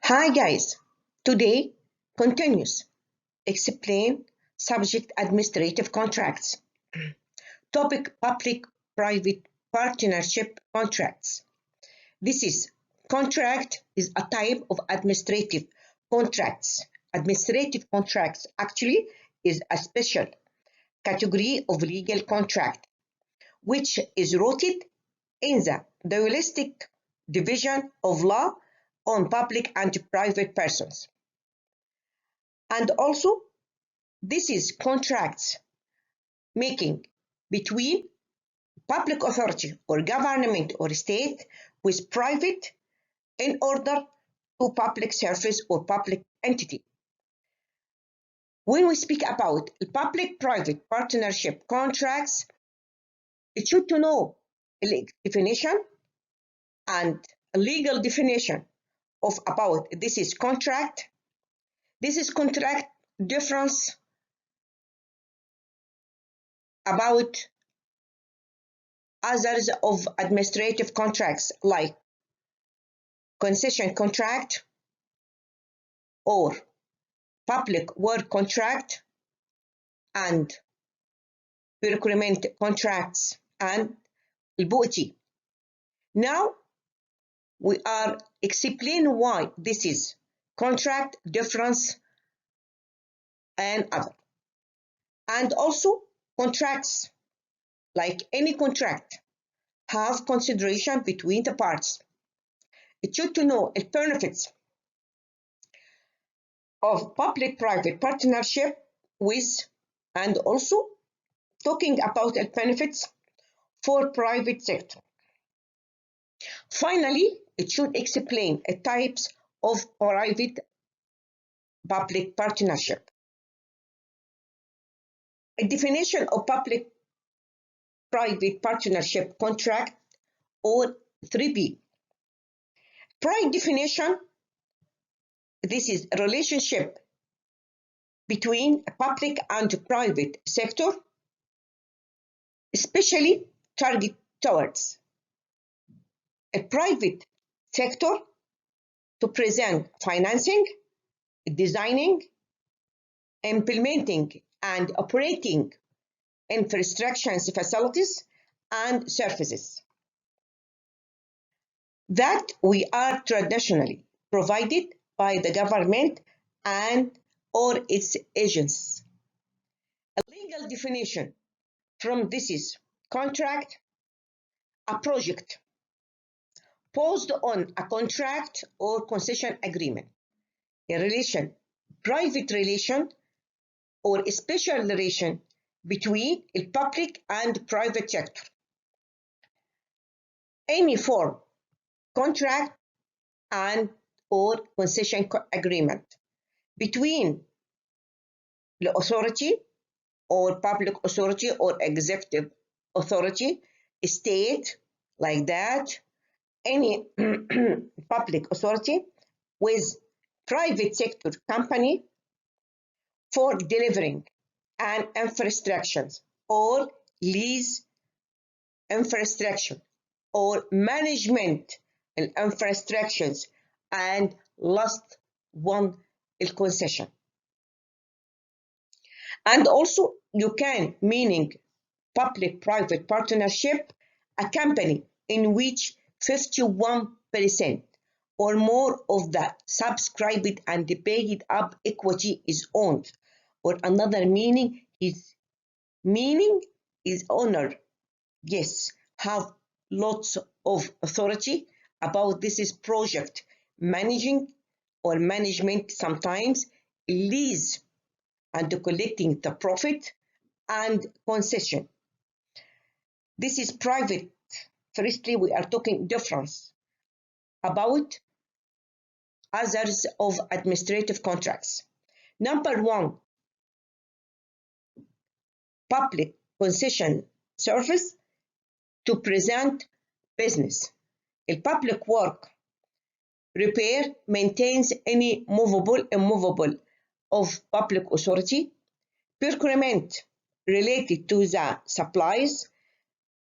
Hi guys, today continues explain subject administrative contracts. Topic public-private partnership contracts. This is contract is a type of administrative contracts. Administrative contracts actually is a special category of legal contract which is rooted in the dualistic division of law on public and private persons. And also, this is contracts making between public authority or government or state with private in order to public service or public entity. When we speak about public-private partnership contracts, it should to know a definition and a legal definition of about this is contract. This is contract difference about others of administrative contracts like concession contract or public work contract and procurement contracts and البؤتي. Now we are explaining why this is contract difference and other. And also contracts, like any contract, have consideration between the parts. It should to know the benefits of public-private partnership with and also talking about the benefits for private sector. Finally, it should explain the types of private-public partnership. A definition of public-private partnership contract or 3B. Prime definition, this is a relationship between public and private sector, especially target towards a private sector to present financing, designing, implementing, and operating infrastructure facilities and services that we are traditionally provided by the government and or its agents. A legal definition from this is contract, a project posed on a contract or concession agreement, a relation, private relation or a special relation between the public and private sector. Any form, contract and or concession agreement between the authority or public authority or executive authority, state like that, any public authority with private sector company for delivering an infrastructure or lease infrastructure or management infrastructures and last one concession. And also you can meaning public-private partnership, a company in which 51% or more of the subscribed and paid up equity is owned, or another meaning is owner. Yes, have lots of authority about this is project managing or management sometimes lease and collecting the profit and concession. This is private. Firstly, we are talking difference about others of administrative contracts. Number one, public concession service to present business. A public work, repair, maintains any movable, immovable of public authority, procurement related to the supplies.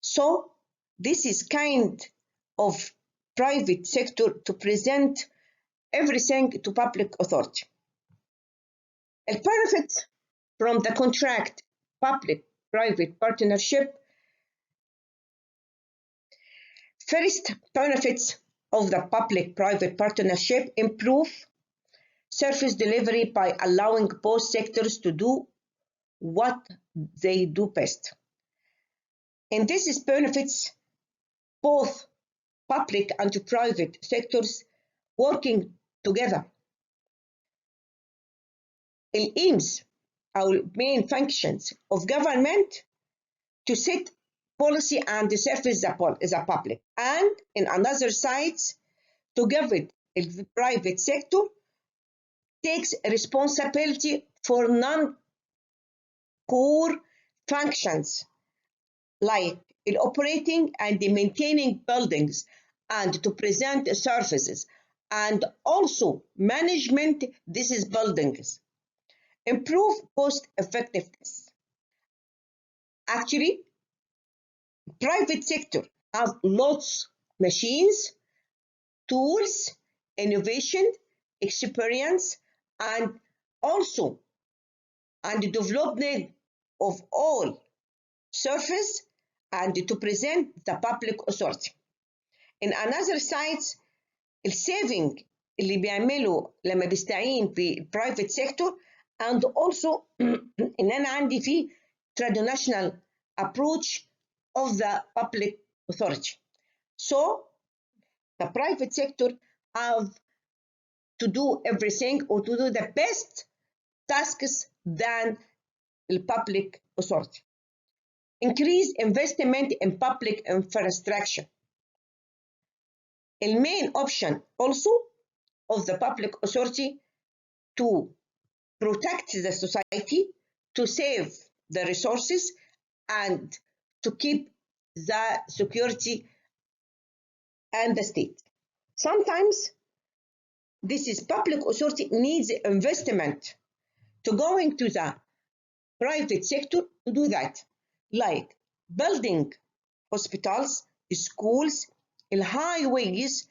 So this is kind of private sector to present everything to public authority. The benefits from the contract public-private partnership. First, benefits of the public-private partnership improve service delivery by allowing both sectors to do what they do best. And this is benefits both public and private sectors working together. It aims our main functions of government to set policy and service the public, and in another side, to give it the private sector takes responsibility for non-core functions like in operating and maintaining buildings and to present services and also management these buildings. Improve cost effectiveness. Actually, private sector have lots machines, tools, innovation, experience, and also and development of all surface and to present the public authority. In another side, السيفنج اللي بيعمله لما بيستعين في private sector and also ان انا عندي فيه traditional approach of the public authority. So the private sector have to do everything or to do the best tasks than the public authority. Increase investment in public infrastructure. The main option also of the public authority to protect the society, to save the resources, and to keep the security and the state. Sometimes this is public authority needs investment to go into the private sector to do that, like building hospitals, schools, highways,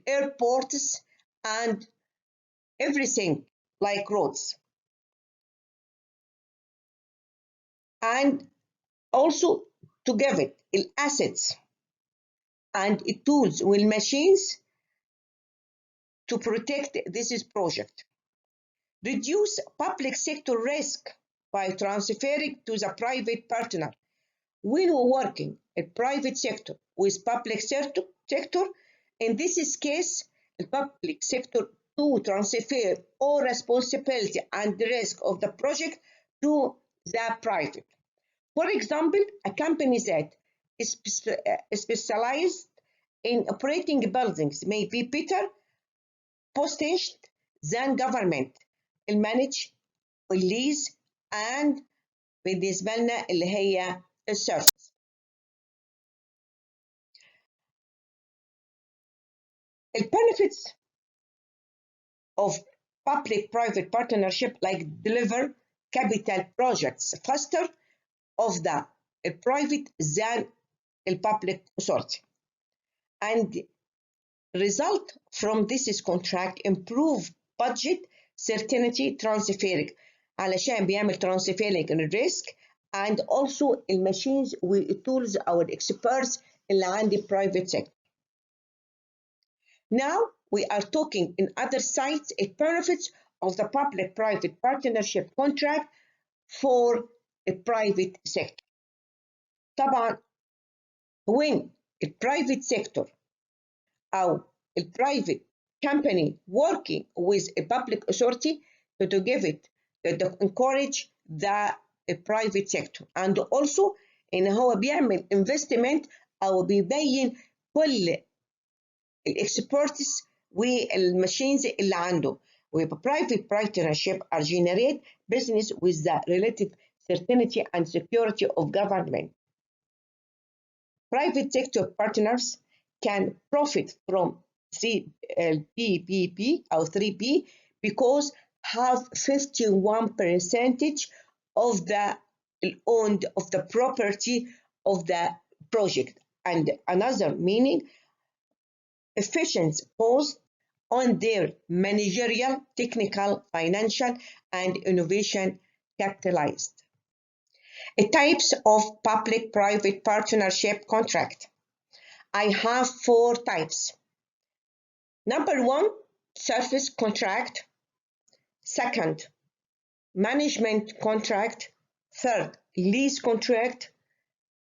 airports, and everything like roads. And also to give it assets and tools with machines to protect this project. Reduce public sector risk by transferring to the private partner. When we're working in private sector with public sector, in this case, the public sector to transfer all responsibility and risk of the project to the private. For example, a company that is specialized in operating buildings may be better positioned than government المانج والليز and بالنسبة لنا اللي هي السيرفيس. البنفيتس of public-private partnership like deliver capital projects faster of the private than the public authority. And result from this contract improve budget certainty transferring علشان بيعمل transferring الريسك and also الماشينز والtools او experts اللي عندي private sector. Now we are talking in other sites it benefits of the public-private partnership contract for a private sector. طبعا when the private sector or a private company working with a public authority to give it to encourage the private sector and also ان هو بيعمل investment او بيبين كل الاكسبرتس والماشينز اللي عنده ويبقى private partnership are generate business with the relative certainty and security of government. Private sector partners can profit from PPP or 3P because have 51% of the owned of the property of the project. And another meaning efficient cost on their managerial, technical, financial, and innovation capitalized. Types of public-private partnership contract. I have 4 types. Number 1, service contract. Second, management contract. Third, lease contract.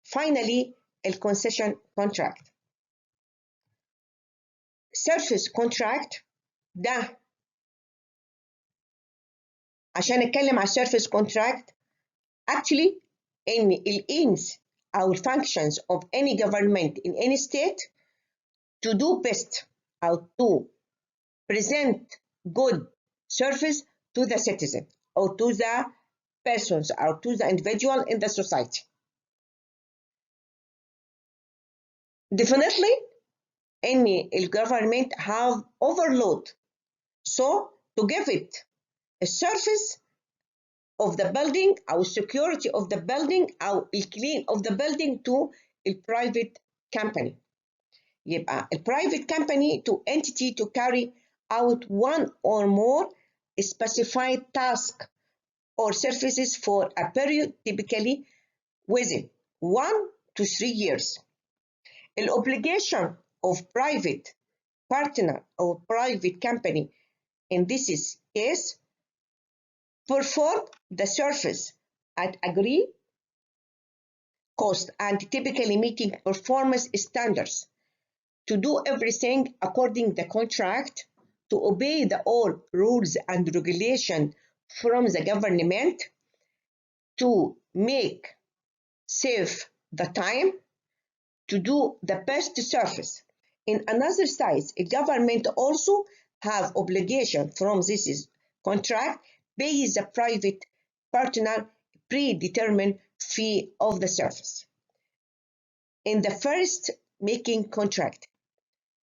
Finally, concession contract. Service contract ده عشان نتكلم على service contract actually ان ال aims او functions of any government in any state to do best or to present good service to the citizen or to the persons or to the individual in the society. Definitely any government have overload, so to give it a service of the building or security of the building or clean of the building to a private company. يبقى a private company to entity to carry out one or more specified task or services for a period typically within 1 to 3 years. The obligation of private partner or private company in this case perform the service at agreed cost and typically meeting performance standards, to do everything according the contract, to obey the all rules and regulation from the government, to make save the time, to do the best service. In another side, the government also have obligation from this contract pay the private partner predetermined fee of the service. In the first making contract.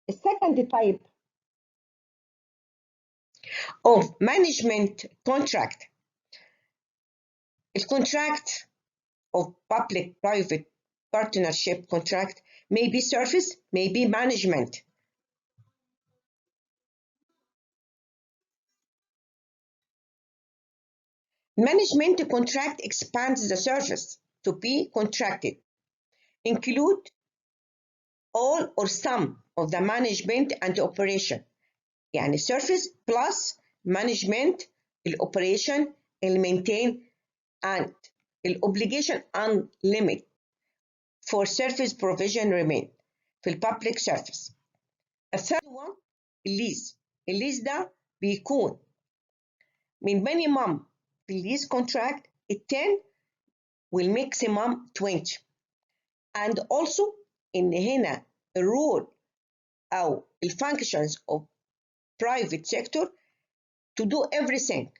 The second type of management contract. The contract of public-private partnership contract may be service, may be management. Management contract expands the service to be contracted, include all or some of the management and operation. يعني service plus management, operation, maintain, and obligation unlimited for service provision remain في public service. A third one الليز. الليز ده بيكون من minimum في الليز contract 10 والماكسيمم 20. And also إن هنا الرول أو functions of private sector to do everything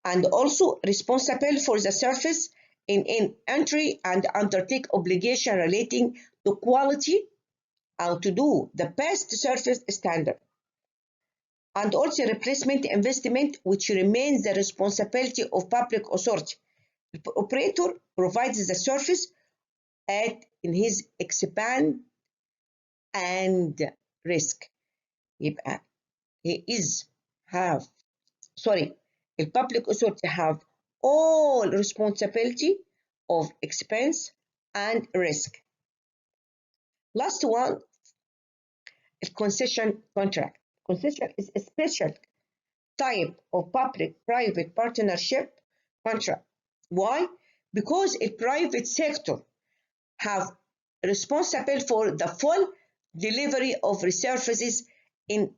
and also responsible for the service in entry and undertake obligation relating to quality and to do the best service standard. And also replacement investment, which remains the responsibility of public authority. The operator provides the service in his expand and risk. يبقى he is have sorry the public authority have all responsibility of expense and risk. Last one, concession contract. Concession is a special type of public-private partnership contract. Why? Because a private sector have responsible for the full delivery of services in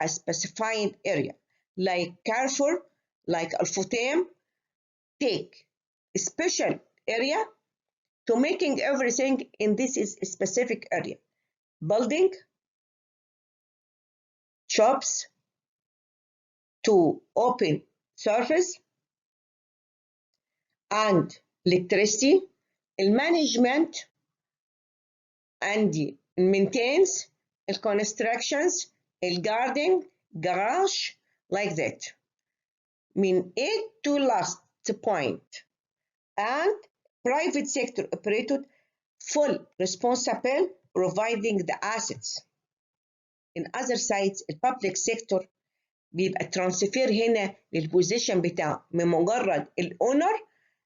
a specified area, like Carrefour, like Al-Futtaim, take a special area to making everything in this specific area. Building, shops, to open surface, and electricity, management, and maintenance, constructions, gardening, garage, like that. من A to last point. And private sector operated full responsible providing the assets. in other sides البابليك سيكتور بيبقى الترانسفير هنا للبوزيشن بتاعه من مجرد الاونر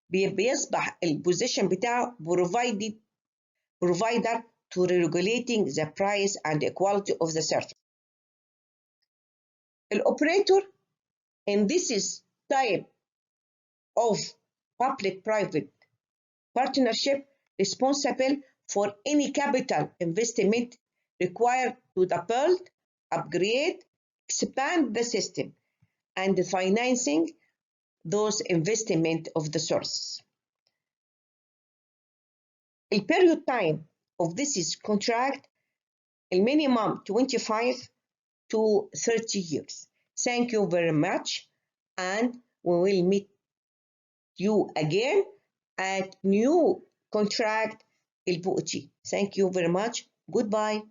بيصبح البوزيشن بتاعه provider to regulating the price and quality of the service. Operator in this type of public-private partnership responsible for any capital investment required to build, upgrade, expand the system, and financing those investment of the sources. The period time of this contract minimum 25 to 30 years. Thank you very much, and we will meet you again at new contract البؤتي. Thank you very much. Goodbye.